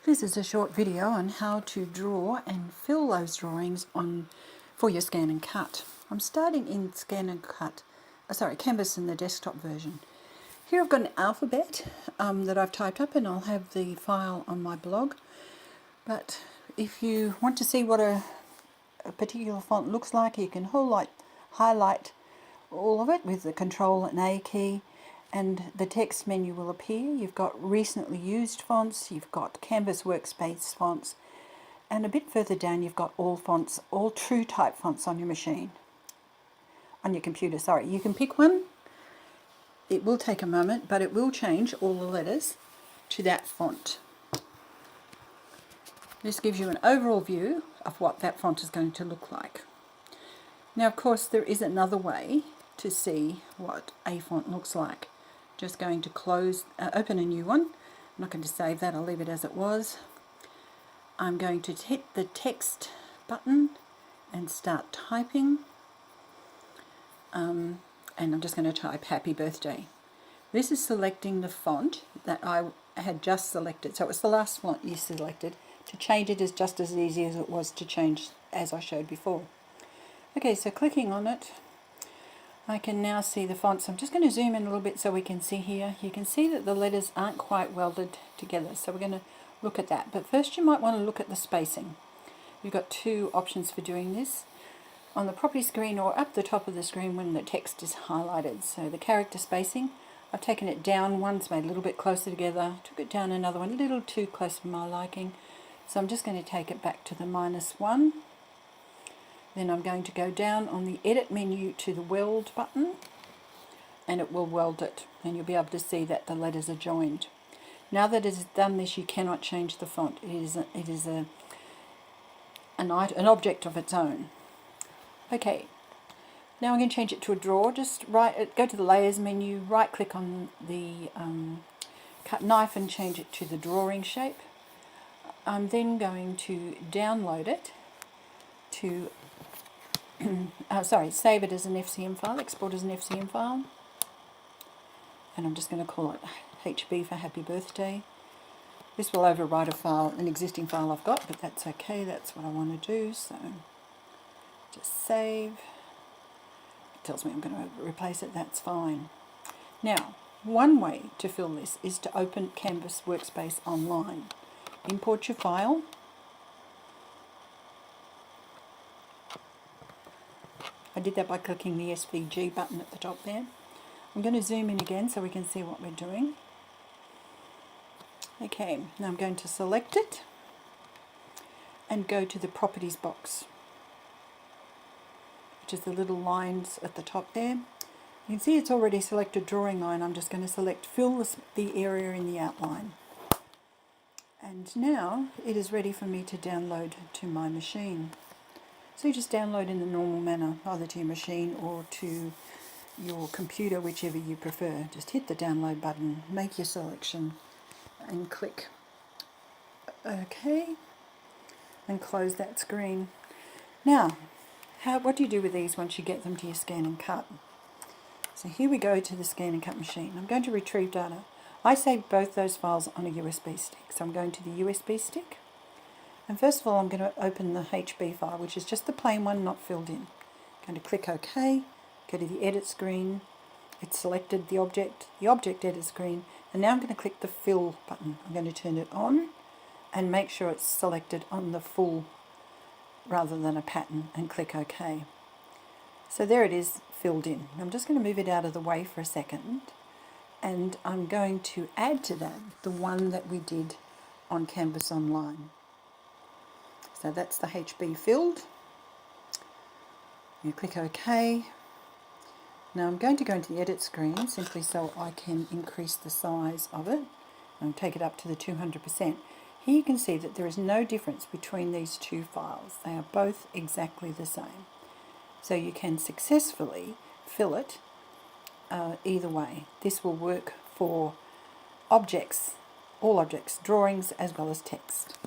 This is a short video on how to draw and fill those drawings for your ScanNcut. I'm starting in Canvas in the desktop version. Here I've got an alphabet that I've typed up, and I'll have the file on my blog. But if you want to see what a particular font looks like, you can highlight all of it with the Control and A key, and the text menu will appear. You've got recently used fonts, you've got Canvas workspace fonts, and a bit further down you've got all fonts, all true type fonts on your machine, on your computer, sorry. You can pick one. It will take a moment, but it will change all the letters to that font. This gives you an overall view of what that font is going to look like. Now, of course, there is another way to see what a font looks like. Just going to open a new one. I'm not going to save that, I'll leave it as it was. I'm going to hit the text button and start typing. And I'm just going to type happy birthday. This is selecting the font that I had just selected. So it's the last font you selected. To change it is just as easy as it was to change as I showed before. Okay, so clicking on it, I can now see the fonts. I'm just going to zoom in a little bit so we can see here. You can see that the letters aren't quite welded together, so we're going to look at that. But first you might want to look at the spacing. You've got two options for doing this. On the property screen or up the top of the screen when the text is highlighted. So the character spacing, I've taken it down once, made a little bit closer together, took it down another one, a little too close for my liking. So I'm just going to take it back to the -1. Then I'm going to go down on the edit menu to the weld button, and it will weld it, and you'll be able to see that the letters are joined. Now that it's done this, you cannot change the font. It is an object of its own. Okay, now I'm going to change it to a drawer. Just go to the layers menu, right click on the cut knife and change it to the drawing shape. I'm then going to download it to save it as an FCM file, export as an FCM file, and I'm just going to call it HB for happy birthday. This will overwrite an existing file I've got, but that's okay, that's what I want to do. So just save. It tells me I'm going to replace it, that's fine. Now, one way to fill this is to open Canvas Workspace online. Import your file. I did that by clicking the SVG button at the top there. I'm going to zoom in again so we can see what we're doing. Okay, now I'm going to select it and go to the properties box, which is the little lines at the top there. You can see it's already selected drawing line. I'm just going to select fill the area in the outline. And now it is ready for me to download to my machine. So you just download in the normal manner, either to your machine or to your computer, whichever you prefer. Just hit the download button, make your selection, and click OK, and close that screen. Now, what do you do with these once you get them to your ScanNcut? So here we go to the ScanNcut machine. I'm going to retrieve data. I saved both those files on a USB stick, so I'm going to the USB stick. And first of all, I'm going to open the HB file, which is just the plain one, not filled in. I'm going to click OK, go to the edit screen. It's selected the object edit screen, and now I'm going to click the fill button. I'm going to turn it on and make sure it's selected on the full rather than a pattern, and click OK. So there it is, filled in. I'm just going to move it out of the way for a second, and I'm going to add to that the one that we did on Canvas Online. So that's the HB filled. You click OK. Now I'm going to go into the edit screen simply so I can increase the size of it and take it up to the 200%. Here you can see that there is no difference between these two files. They are both exactly the same. So you can successfully fill it either way. This will work for objects, all objects, drawings as well as text.